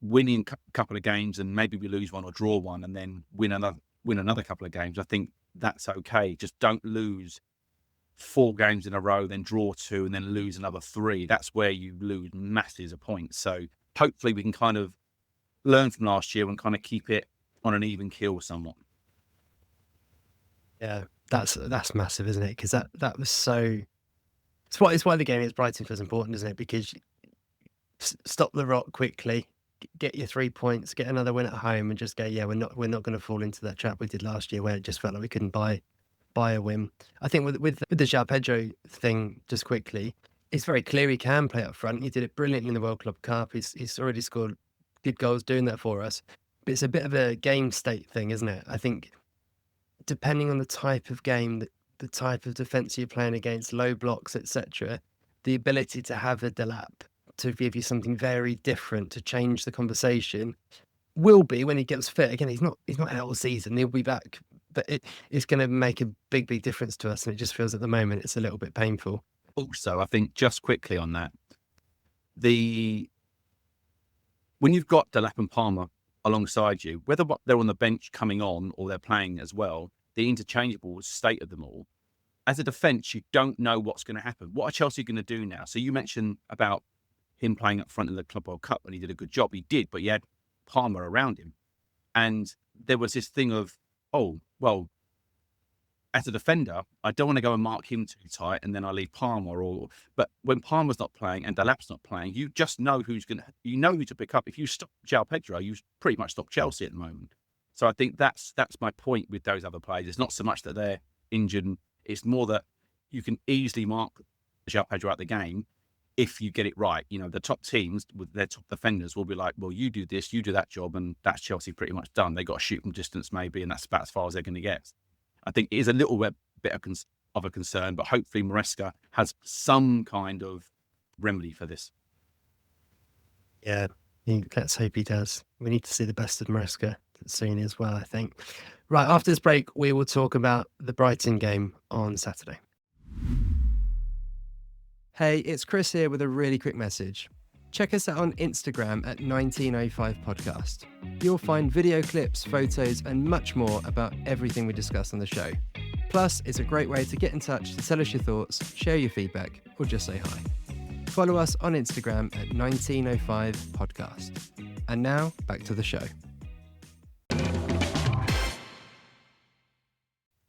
winning a couple of games and maybe we lose one or draw one and then win another couple of games, I think that's okay. Just don't lose 4 games in a row, then draw 2 and then lose another 3. That's where you lose masses of points. So hopefully we can kind of learn from last year and kind of keep it on an even keel somewhat. Yeah, that's massive, isn't it? Because that was so. It's why the game against Brighton feels important, isn't it? Because stop the rot quickly, get your 3 points, get another win at home, and just go. Yeah, we're not going to fall into that trap we did last year, where it just felt like we couldn't buy a win. I think with the João Pedro thing, just quickly, it's very clear he can play up front. He did it brilliantly in the World Club Cup. He's already scored good goals doing that for us. But it's a bit of a game state thing, isn't it? I think depending on the type of game, the type of defence you're playing against, low blocks, etc., the ability to have a Delap to give you something very different to change the conversation will be when he gets fit. Again, he's not out all season. He'll be back, but it's going to make a big difference to us. And it just feels at the moment it's a little bit painful. Also, I think just quickly on that, when you've got Delap and Palmer alongside you, whether they're on the bench coming on or they're playing as well, the interchangeable state of them all. As a defence, you don't know what's going to happen. What are Chelsea going to do now? So you mentioned about him playing up front in the Club World Cup, and he did a good job. He did, but he had Palmer around him. And there was this thing of, oh, well, as a defender, I don't want to go and mark him too tight and then I leave Palmer. But when Palmer's not playing and Delap's not playing, you just know who to pick up. If you stop João Pedro, you pretty much stop Chelsea at the moment. So I think that's my point with those other players. It's not so much that they're injured. It's more that you can easily mark João Pedro out the game if you get it right. You know, the top teams with their top defenders will be like, well, you do this, you do that job, and that's Chelsea pretty much done. They got to shoot from distance maybe, and that's about as far as they're going to get. I think it is a little bit of a concern, but hopefully Maresca has some kind of remedy for this. Yeah, let's hope he does. We need to see the best of Maresca soon as well, I think. Right, after this break, we will talk about the Brighton game on Saturday. Hey, it's Chris here with a really quick message. Check us out on Instagram at 1905 Podcast. You'll find video clips, photos, and much more about everything we discuss on the show. Plus, it's a great way to get in touch to tell us your thoughts, share your feedback, or just say hi. Follow us on Instagram at 1905 Podcast. And now, back to the show.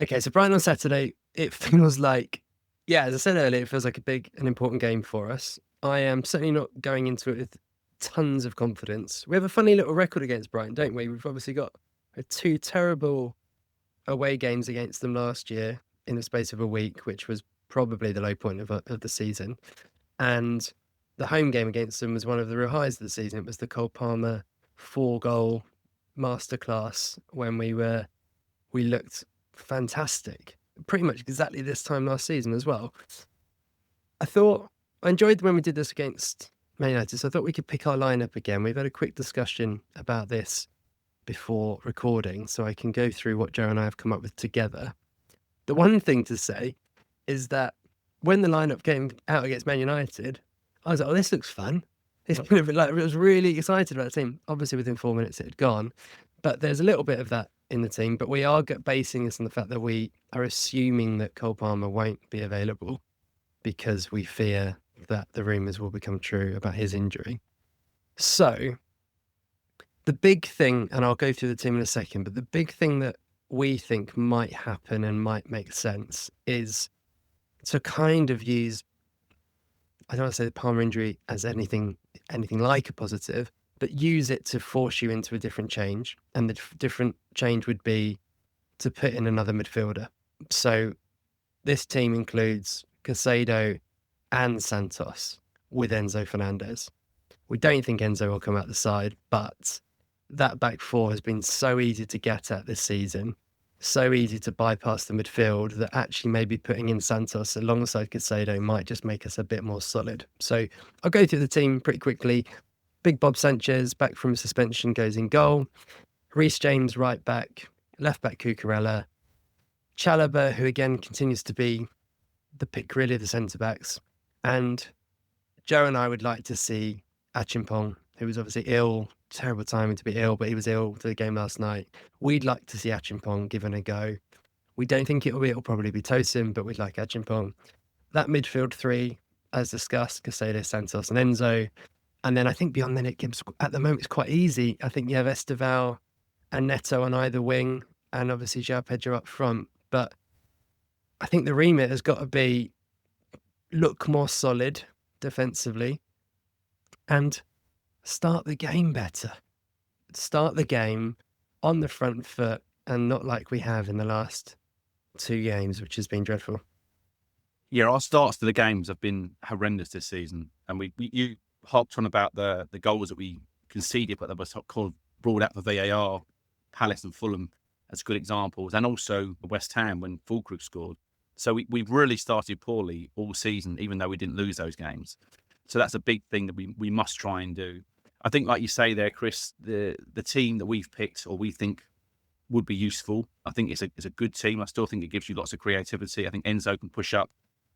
Okay, so Brighton on Saturday, it feels like, as I said earlier, it feels like a big and important game for us. I am certainly not going into it with tons of confidence. We have a funny little record against Brighton, don't we? We've obviously got 2 terrible away games against them last year in the space of a week, which was probably the low point of the season. And the home game against them was one of the real highs of the season. It was the Cole Palmer 4-goal masterclass when we looked fantastic. Pretty much exactly this time last season as well. I enjoyed when we did this against Man United, so I thought we could pick our lineup again. We've had a quick discussion about this before recording, so I can go through what Joe and I have come up with together. The one thing to say is that when the lineup came out against Man United, I was like, oh, this looks fun. It's been a bit like, I was really excited about the team. Obviously, within 4 minutes, it had gone. But there's a little bit of that in the team. But we are basing this on the fact that we are assuming that Cole Palmer won't be available because we fear that the rumours will become true about his injury. So the big thing, and I'll go through the team in a second, but the big thing that we think might happen and might make sense is to kind of use, I don't want to say the Palmer injury as anything like a positive, but use it to force you into a different change. And the different change would be to put in another midfielder. So this team includes Caicedo and Santos with Enzo Fernandez. We don't think Enzo will come out the side, but that back four has been so easy to get at this season, so easy to bypass the midfield, that actually maybe putting in Santos alongside Caicedo might just make us a bit more solid. So I'll go through the team pretty quickly. Big Bob Sanchez, back from suspension, goes in goal. Reece James, right back. left back Cucurella, Chalobah, who again continues to be the pick really of the centre backs, and Joe and I would like to see Achimpong, who was obviously ill, terrible timing to be ill, but he was ill for the game last night. We'd like to see Achimpong given a go. We don't think it'll probably be Tosin, but we'd like Achimpong. That midfield three, as discussed, Caicedo, Santos, and Enzo. And then I think beyond then, at the moment, it's quite easy. I think you have Esteval and Neto on either wing, and obviously João Pedro up front. But I think the remit has got to be look more solid defensively and start the game better. Start the game on the front foot and not like we have in the last 2 games, which has been dreadful. Yeah, our starts to the games have been horrendous this season. And you harped on about the goals that we conceded, but that was called brought out for VAR, Palace and Fulham as good examples, and also West Ham when Fulkrug scored. So we've really started poorly all season, even though we didn't lose those games. So that's a big thing that we must try and do. I think, like you say there, Chris, the team that we've picked or we think would be useful, I think it's a good team. I still think it gives you lots of creativity. I think Enzo can push up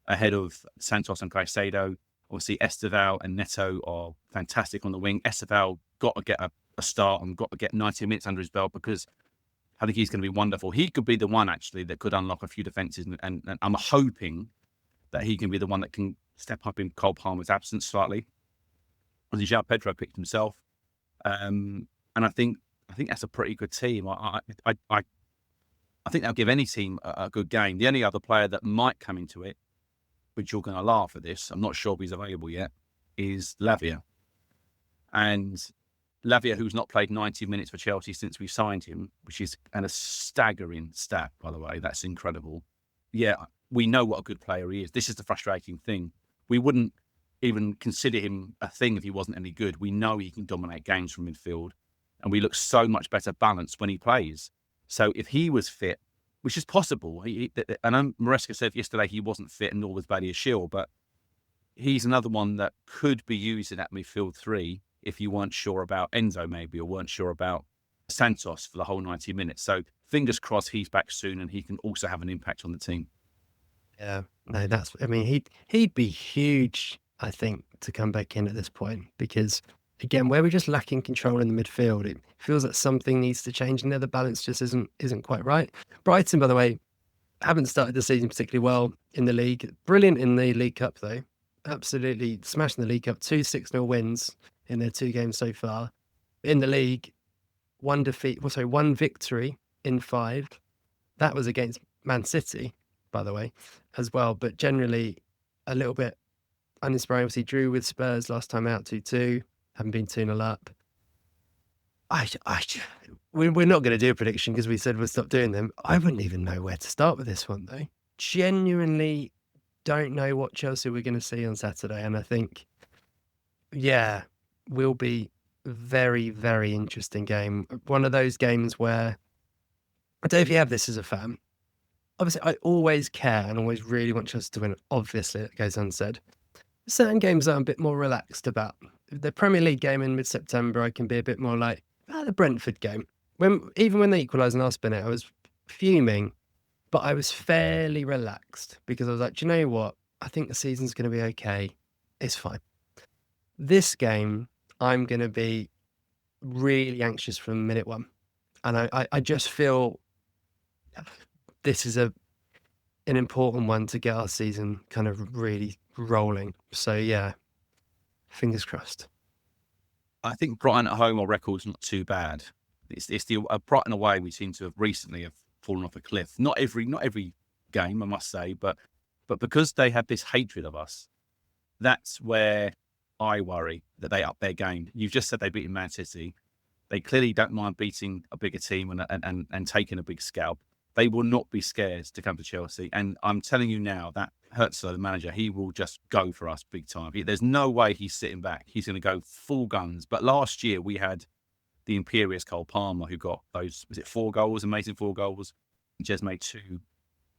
ahead of Santos and Caicedo. Obviously, Esteval and Neto are fantastic on the wing. Esteval got to get a start and got to get 90 minutes under his belt because I think he's going to be wonderful. He could be the one, actually, that could unlock a few defences. And I'm hoping that he can be the one that can step up in Cole Palmer's absence slightly. Obviously, João Pedro picked himself. And I think that's a pretty good team. I think they'll give any team a good game. The only other player that might come into it, which you're going to laugh at this, I'm not sure if he's available yet, is Lavia. And Lavia, who's not played 90 minutes for Chelsea since we signed him, which is a staggering stat, by the way. That's incredible. Yeah, we know what a good player he is. This is the frustrating thing. We wouldn't even consider him a thing if he wasn't any good. We know he can dominate games from midfield, and we look so much better balanced when he plays. So if he was fit, which is possible, I know Maresca said yesterday he wasn't fit and nor was Badiashile, but he's another one that could be used in that midfield three if you weren't sure about Enzo maybe, or weren't sure about Santos for the whole 90 minutes. So fingers crossed he's back soon and he can also have an impact on the team. Yeah, no, he'd be huge, I think, to come back in at this point, because again, where we're just lacking control in the midfield, it feels like something needs to change and the balance just isn't quite right. Brighton, by the way, haven't started the season particularly well in the league. Brilliant in the League Cup, though. Absolutely smashing the League Cup. 2 6-0 wins in their 2 games so far. In the league, one victory in 5. That was against Man City, by the way, as well. But generally, a little bit uninspiring. Obviously, drew with Spurs last time out 2-2. Haven't been 2-0 up. We're not going to do a prediction because we said we'll stop doing them. I wouldn't even know where to start with this one, though. Genuinely don't know what Chelsea we're going to see on Saturday. And I think, yeah, will be very, very interesting game. One of those games where, I don't know if you have this as a fan. Obviously, I always care and always really want Chelsea to win. Obviously, it goes unsaid. Certain games I'm a bit more relaxed about. The Premier League game in mid-September, I can be a bit more like, the Brentford game. Even when they equalised and last minute, I was fuming, but I was fairly relaxed because I was like, do you know what? I think the season's going to be okay. It's fine. This game, I'm going to be really anxious from minute one. And I just feel this is an important one to get our season kind of really rolling. So, yeah, fingers crossed. I think Brighton at home, our record's not too bad. It's the Brighton away we seem to have recently fallen off a cliff. Not every game, I must say, but because they have this hatred of us, that's where I worry that they up their game. You've just said they beat Man City. They clearly don't mind beating a bigger team and taking a big scalp. They will not be scared to come to Chelsea. And I'm telling you now, that Herzog, the manager, he will just go for us big time. There's no way he's sitting back. He's going to go full guns. But last year we had the imperious Cole Palmer who got those, 4 goals, amazing 4 goals. Jez made 2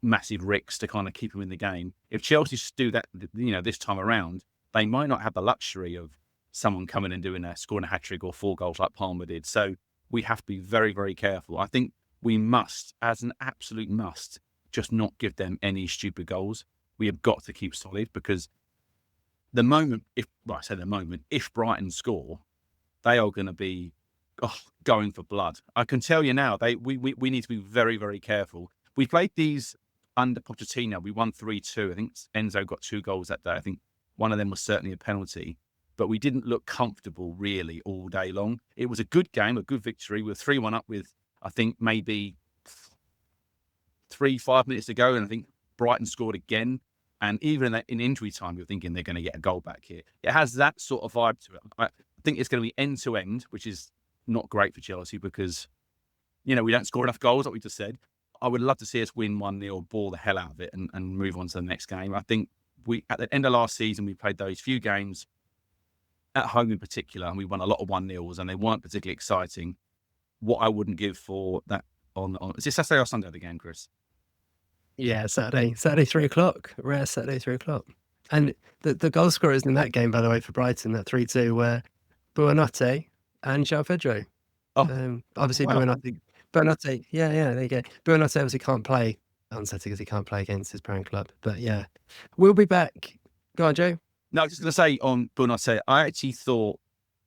massive ricks to kind of keep him in the game. If Chelsea do that, this time around, they might not have the luxury of someone coming and scoring a hat-trick or 4 goals like Palmer did. So we have to be very, very careful. I think we must, as an absolute must, just not give them any stupid goals. We have got to keep solid, because the moment, if Brighton score, they are going to be going for blood. I can tell you now, we need to be very, very careful. We played these under Pochettino. We won 3-2. I think Enzo got 2 goals that day. I think one of them was certainly a penalty. But we didn't look comfortable really all day long. It was a good game, a good victory. We were 3-1 up with, I think, maybe 3-5 minutes to go. And I think Brighton scored again. And even in injury time, you're thinking they're going to get a goal back here. It has that sort of vibe to it. I think it's going to be end-to-end, which is not great for Chelsea because, we don't score enough goals, like we just said. I would love to see us win 1-0, ball the hell out of it and move on to the next game. I think at the end of last season, we played those few games at home in particular, and we won a lot of 1-0s, and they weren't particularly exciting. What I wouldn't give for that on is it Saturday or Sunday the game, Chris? Yeah, Saturday 3:00. Rare Saturday 3:00. And the goal scorers in that game, by the way, for Brighton, that 3-2, were Buonanotte and João Pedro. Obviously, wow. Buonanotte, yeah, there you go. Buonanotte obviously can't play on Saturday because he can't play against his parent club. But yeah, we'll be back. Go on, Joe. No, I was just going to say on Buonanotte, I actually thought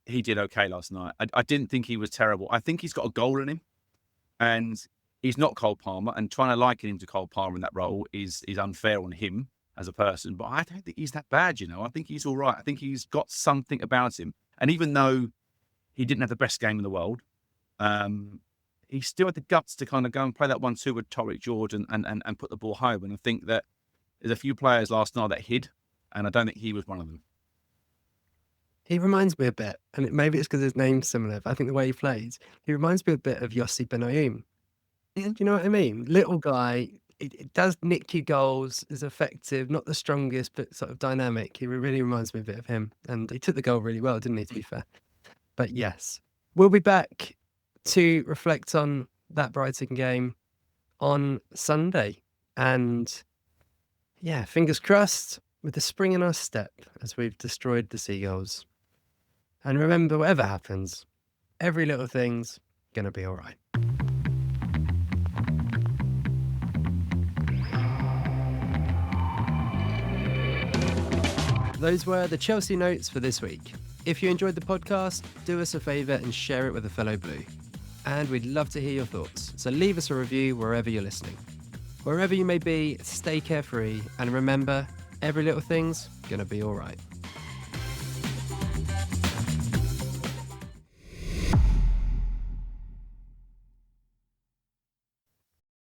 he did okay last night. I didn't think he was terrible. I think he's got a goal in him, and he's not Cole Palmer, and trying to liken him to Cole Palmer in that role is unfair on him as a person. But I don't think he's that bad, I think he's all right. I think he's got something about him. And even though he didn't have the best game in the world, he still had the guts to kind of go and play that 1-2 with Torrick George and put the ball home. And I think that there's a few players last night that hid, and I don't think he was one of them. He reminds me a bit, and maybe it's because his name's similar, but I think the way he plays, he reminds me a bit of Yossi Benayoun. Do you know what I mean? Little guy, it does nick you goals, is effective, not the strongest, but sort of dynamic. He really reminds me a bit of him. And he took the goal really well, didn't he, to be fair? But yes, we'll be back to reflect on that Brighton game on Sunday. And yeah, fingers crossed with the spring in our step as we've destroyed the Seagulls. And remember, whatever happens, every little thing's going to be all right. Those were the Chelsea notes for this week. If you enjoyed the podcast, do us a favour and share it with a fellow Blue. And we'd love to hear your thoughts, so leave us a review wherever you're listening. Wherever you may be, stay carefree, and remember, every little thing's gonna be all right.